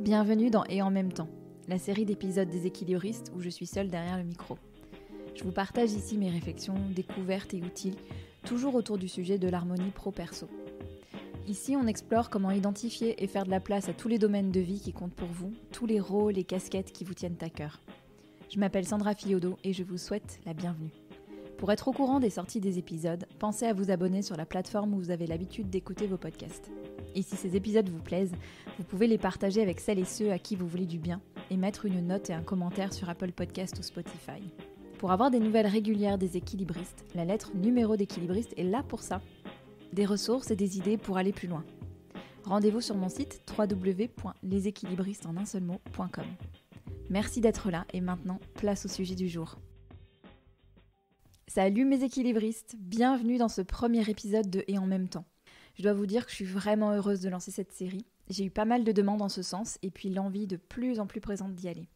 Bienvenue dans Et en même temps, la série d'épisodes des équilibristes où je suis seule derrière le micro. Je vous partage ici mes réflexions, découvertes et outils, toujours autour du sujet de l'harmonie pro-perso. Ici, on explore comment identifier et faire de la place à tous les domaines de vie qui comptent pour vous, tous les rôles et casquettes qui vous tiennent à cœur. Je m'appelle Sandra Fiodo et je vous souhaite la bienvenue. Pour être au courant des sorties des épisodes, pensez à vous abonner sur la plateforme où vous avez l'habitude d'écouter vos podcasts. Et si ces épisodes vous plaisent, vous pouvez les partager avec celles et ceux à qui vous voulez du bien et mettre une note et un commentaire sur Apple Podcast ou Spotify. Pour avoir des nouvelles régulières des équilibristes, la lettre numéro d'équilibriste est là pour ça. Des ressources et des idées pour aller plus loin. Rendez-vous sur mon site www.leséquilibristes.com. Merci d'être là et maintenant, place au sujet du jour. Salut mes équilibristes, bienvenue dans ce premier épisode de Et en même temps. Je dois vous dire que je suis vraiment heureuse de lancer cette série. J'ai eu pas mal de demandes en ce sens et puis l'envie de plus en plus présente d'y aller.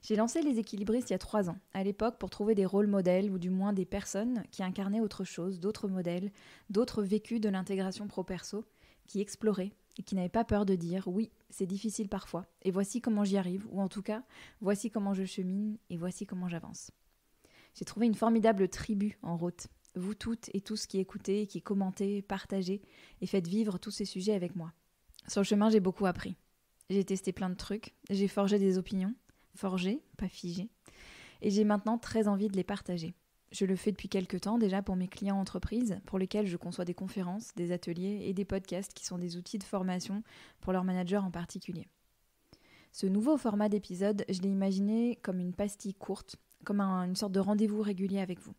J'ai lancé les équilibristes il y a 3 ans, à l'époque pour trouver des rôles modèles ou du moins des personnes qui incarnaient autre chose, d'autres modèles, d'autres vécus de l'intégration pro-perso, qui exploraient et qui n'avaient pas peur de dire « oui, c'est difficile parfois, et voici comment j'y arrive » ou en tout cas « voici comment je chemine et voici comment j'avance ». J'ai trouvé une formidable tribu en route. Vous toutes et tous qui écoutez, qui commentez, partagez et faites vivre tous ces sujets avec moi. Sur le chemin, j'ai beaucoup appris. J'ai testé plein de trucs, j'ai forgé des opinions, forgé, pas figé, et j'ai maintenant très envie de les partager. Je le fais depuis quelques temps déjà pour mes clients entreprises, pour lesquels je conçois des conférences, des ateliers et des podcasts qui sont des outils de formation pour leurs managers en particulier. Ce nouveau format d'épisode, je l'ai imaginé comme une pastille courte, comme une sorte de rendez-vous régulier avec vous.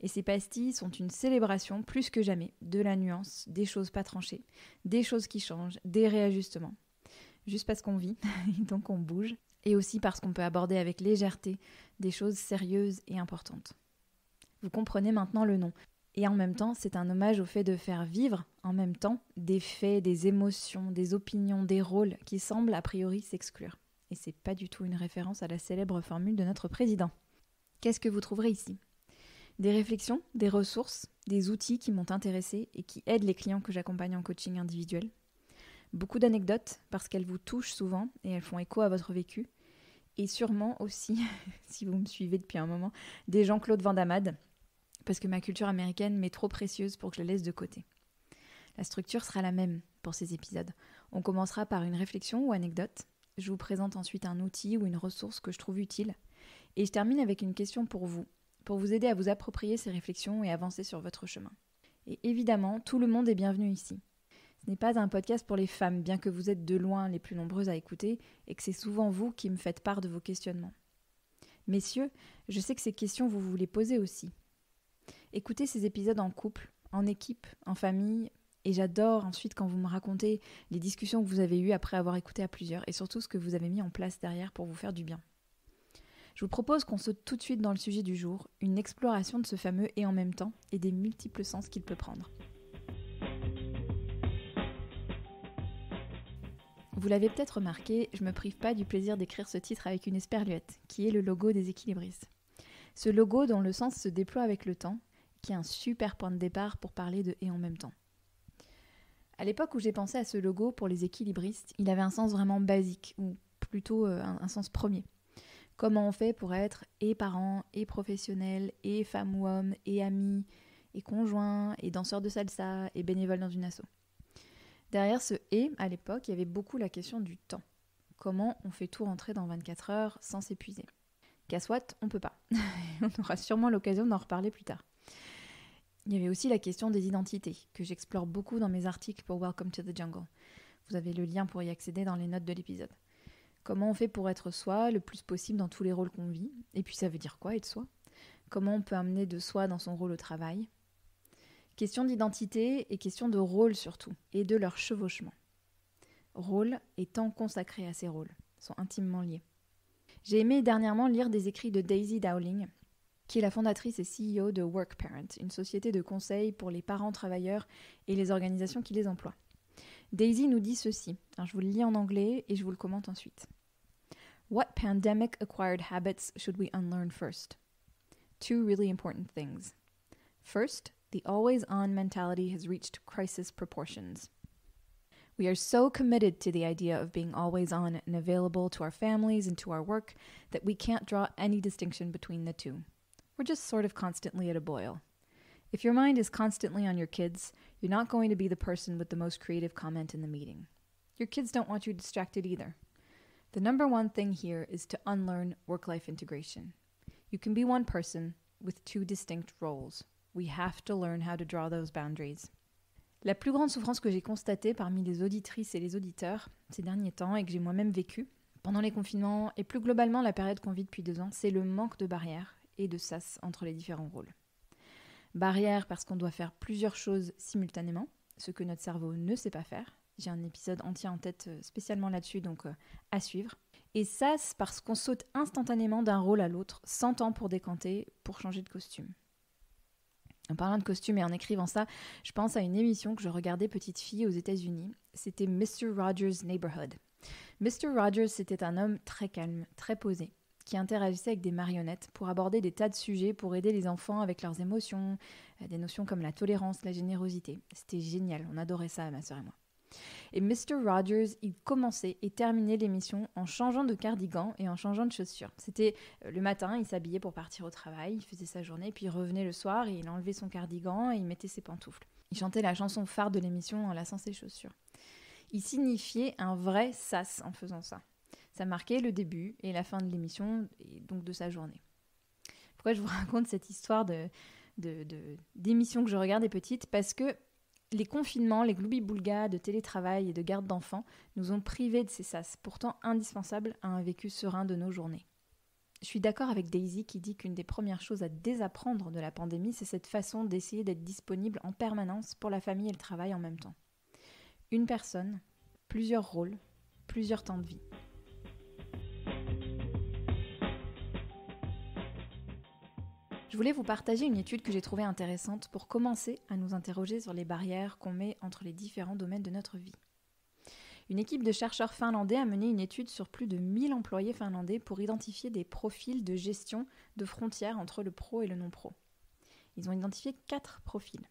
Et ces pastilles sont une célébration plus que jamais de la nuance, des choses pas tranchées, des choses qui changent, des réajustements. Juste parce qu'on vit, et donc on bouge, et aussi parce qu'on peut aborder avec légèreté des choses sérieuses et importantes. Vous comprenez maintenant le nom. Et en même temps, c'est un hommage au fait de faire vivre, en même temps, des faits, des émotions, des opinions, des rôles qui semblent a priori s'exclure. Et c'est pas du tout une référence à la célèbre formule de notre président. Qu'est-ce que vous trouverez ici ? Des réflexions, des ressources, des outils qui m'ont intéressée et qui aident les clients que j'accompagne en coaching individuel. Beaucoup d'anecdotes parce qu'elles vous touchent souvent et elles font écho à votre vécu. Et sûrement aussi, si vous me suivez depuis un moment, des Jean-Claude Van Damme, parce que ma culture américaine m'est trop précieuse pour que je la laisse de côté. La structure sera la même pour ces épisodes. On commencera par une réflexion ou anecdote. Je vous présente ensuite un outil ou une ressource que je trouve utile. Et je termine avec une question pour vous aider à vous approprier ces réflexions et avancer sur votre chemin. Et évidemment, tout le monde est bienvenu ici. Ce n'est pas un podcast pour les femmes, bien que vous êtes de loin les plus nombreuses à écouter et que c'est souvent vous qui me faites part de vos questionnements. Messieurs, je sais que ces questions vous les posez aussi. Écoutez ces épisodes en couple, en équipe, en famille. Et j'adore ensuite quand vous me racontez les discussions que vous avez eues après avoir écouté à plusieurs et surtout ce que vous avez mis en place derrière pour vous faire du bien. Je vous propose qu'on saute tout de suite dans le sujet du jour, une exploration de ce fameux « et en même temps » et des multiples sens qu'il peut prendre. Vous l'avez peut-être remarqué, je ne me prive pas du plaisir d'écrire ce titre avec une esperluette, qui est le logo des équilibristes. Ce logo dont le sens se déploie avec le temps, qui est un super point de départ pour parler de « et en même temps ». À l'époque où j'ai pensé à ce logo pour les équilibristes, il avait un sens vraiment basique, ou plutôt un sens premier. Comment on fait pour être et parent, et professionnel, et femme ou homme, et ami, et conjoint, et danseur de salsa, et bénévole dans une asso. Derrière ce « et », à l'époque, il y avait beaucoup la question du temps. Comment on fait tout rentrer dans 24 heures sans s'épuiser ? Qu'à soit, on peut pas. On aura sûrement l'occasion d'en reparler plus tard. Il y avait aussi la question des identités, que j'explore beaucoup dans mes articles pour Welcome to the Jungle. Vous avez le lien pour y accéder dans les notes de l'épisode. Comment on fait pour être soi le plus possible dans tous les rôles qu'on vit ? Et puis ça veut dire quoi être soi ? Comment on peut amener de soi dans son rôle au travail ? Question d'identité et question de rôle surtout, et de leur chevauchement. Rôle et temps consacré à ces rôles sont intimement liés. J'ai aimé dernièrement lire des écrits de Daisy Dowling, qui est la fondatrice et CEO de WorkParent, une société de conseil pour les parents travailleurs et les organisations qui les emploient. Daisy nous dit ceci, alors je vous le lis en anglais et je vous le commente ensuite. What pandemic-acquired habits should we unlearn first? 2 really important things. First, the always-on mentality has reached crisis proportions. We are so committed to the idea of being always on and available to our families and to our work that we can't draw any distinction between the two. We're just sort of constantly at a boil. If your mind is constantly on your kids, you're not going to be the person with the most creative comment in the meeting. Your kids don't want you distracted either. The number one thing here is to unlearn work-life integration. You can be one person with two distinct roles. We have to learn how to draw those boundaries. La plus grande souffrance que j'ai constatée parmi les auditrices et les auditeurs ces derniers temps et que j'ai moi-même vécue pendant les confinements et plus globalement la période qu'on vit depuis 2 ans, c'est le manque de barrières et de sas entre les différents rôles. Barrières parce qu'on doit faire plusieurs choses simultanément, ce que notre cerveau ne sait pas faire. J'ai un épisode entier en tête spécialement là-dessus, donc à suivre. Et sas parce qu'on saute instantanément d'un rôle à l'autre, sans temps pour décanter, pour changer de costume. En parlant de costume et en écrivant ça, je pense à une émission que je regardais petite fille aux États-Unis. C'était Mr. Rogers' Neighborhood. Mr. Rogers, c'était un homme très calme, très posé, qui interagissait avec des marionnettes pour aborder des tas de sujets pour aider les enfants avec leurs émotions, des notions comme la tolérance, la générosité. C'était génial, on adorait ça, ma sœur et moi. Et Mr. Rogers, il commençait et terminait l'émission en changeant de cardigan et en changeant de chaussures. C'était le matin, il s'habillait pour partir au travail, il faisait sa journée, puis il revenait le soir et il enlevait son cardigan et il mettait ses pantoufles. Il chantait la chanson phare de l'émission en laçant ses chaussures. Il signifiait un vrai sas en faisant ça. Ça marquait le début et la fin de l'émission et donc de sa journée. Pourquoi je vous raconte cette histoire d'émission que je regardais petite ? Parce que les confinements, les gloubi-boulgas de télétravail et de garde d'enfants nous ont privés de ces sas, pourtant indispensables à un vécu serein de nos journées. Je suis d'accord avec Daisy qui dit qu'une des premières choses à désapprendre de la pandémie, c'est cette façon d'essayer d'être disponible en permanence pour la famille et le travail en même temps. Une personne, plusieurs rôles, plusieurs temps de vie. Je voulais vous partager une étude que j'ai trouvée intéressante pour commencer à nous interroger sur les barrières qu'on met entre les différents domaines de notre vie. Une équipe de chercheurs finlandais a mené une étude sur plus de 1000 employés finlandais pour identifier des profils de gestion de frontières entre le pro et le non-pro. Ils ont identifié 4 profils.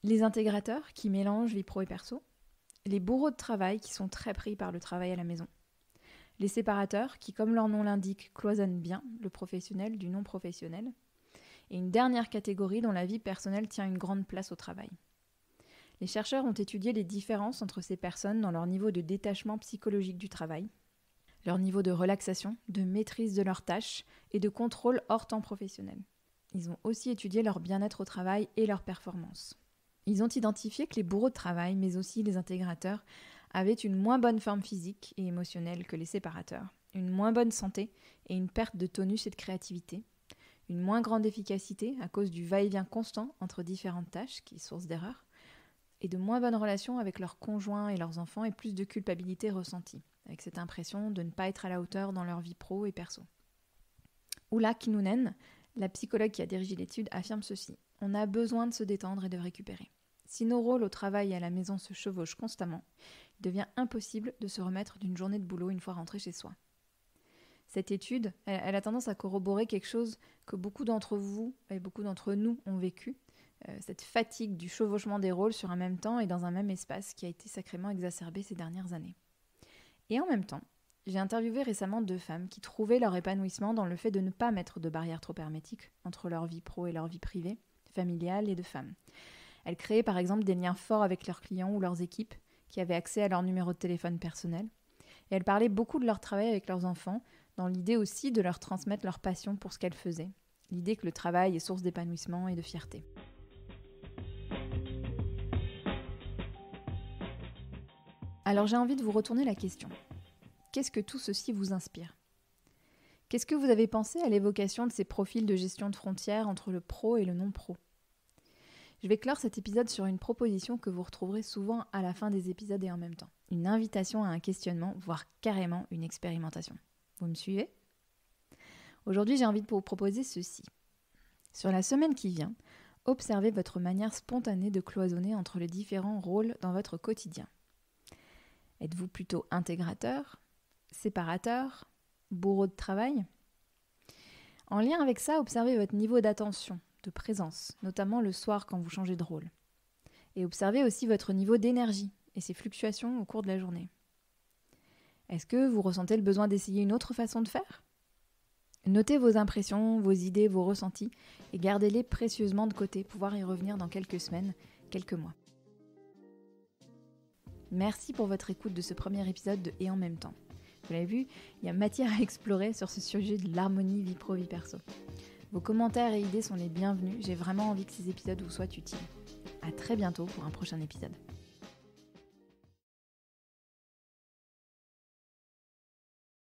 Les intégrateurs qui mélangent vie pro et perso, les bourreaux de travail qui sont très pris par le travail à la maison, les séparateurs qui, comme leur nom l'indique, cloisonnent bien le professionnel du non-professionnel, et une dernière catégorie dont la vie personnelle tient une grande place au travail. Les chercheurs ont étudié les différences entre ces personnes dans leur niveau de détachement psychologique du travail, leur niveau de relaxation, de maîtrise de leurs tâches et de contrôle hors temps professionnel. Ils ont aussi étudié leur bien-être au travail et leur performance. Ils ont identifié que les bourreaux de travail, mais aussi les intégrateurs, avaient une moins bonne forme physique et émotionnelle que les séparateurs, une moins bonne santé et une perte de tonus et de créativité, une moins grande efficacité à cause du va-et-vient constant entre différentes tâches, qui est source d'erreurs, et de moins bonnes relations avec leurs conjoints et leurs enfants et plus de culpabilité ressentie, avec cette impression de ne pas être à la hauteur dans leur vie pro et perso. Ulla Kinnunen, la psychologue qui a dirigé l'étude, affirme ceci. On a besoin de se détendre et de récupérer. Si nos rôles au travail et à la maison se chevauchent constamment, il devient impossible de se remettre d'une journée de boulot une fois rentré chez soi. Cette étude, elle a tendance à corroborer quelque chose que beaucoup d'entre vous et beaucoup d'entre nous ont vécu, cette fatigue du chevauchement des rôles sur un même temps et dans un même espace qui a été sacrément exacerbée ces dernières années. Et en même temps, j'ai interviewé récemment 2 femmes qui trouvaient leur épanouissement dans le fait de ne pas mettre de barrières trop hermétiques entre leur vie pro et leur vie privée, familiale et de femme. Elles créaient par exemple des liens forts avec leurs clients ou leurs équipes qui avaient accès à leur numéro de téléphone personnel. Et elles parlaient beaucoup de leur travail avec leurs enfants, dans l'idée aussi de leur transmettre leur passion pour ce qu'elles faisaient. L'idée que le travail est source d'épanouissement et de fierté. Alors j'ai envie de vous retourner la question. Qu'est-ce que tout ceci vous inspire ? Qu'est-ce que vous avez pensé à l'évocation de ces profils de gestion de frontières entre le pro et le non-pro ? Je vais clore cet épisode sur une proposition que vous retrouverez souvent à la fin des épisodes et en même temps. Une invitation à un questionnement, voire carrément une expérimentation. Vous me suivez ? Aujourd'hui, j'ai envie de vous proposer ceci. Sur la semaine qui vient, observez votre manière spontanée de cloisonner entre les différents rôles dans votre quotidien. Êtes-vous plutôt intégrateur, séparateur, bourreau de travail ? En lien avec ça, observez votre niveau d'attention, de présence, notamment le soir quand vous changez de rôle. Et observez aussi votre niveau d'énergie et ses fluctuations au cours de la journée. Est-ce que vous ressentez le besoin d'essayer une autre façon de faire ? Notez vos impressions, vos idées, vos ressentis et gardez-les précieusement de côté, pouvoir y revenir dans quelques semaines, quelques mois. Merci pour votre écoute de ce premier épisode de Et en même temps. Vous l'avez vu, il y a matière à explorer sur ce sujet de l'harmonie vie pro, vie perso. Vos commentaires et idées sont les bienvenus, j'ai vraiment envie que ces épisodes vous soient utiles. À très bientôt pour un prochain épisode.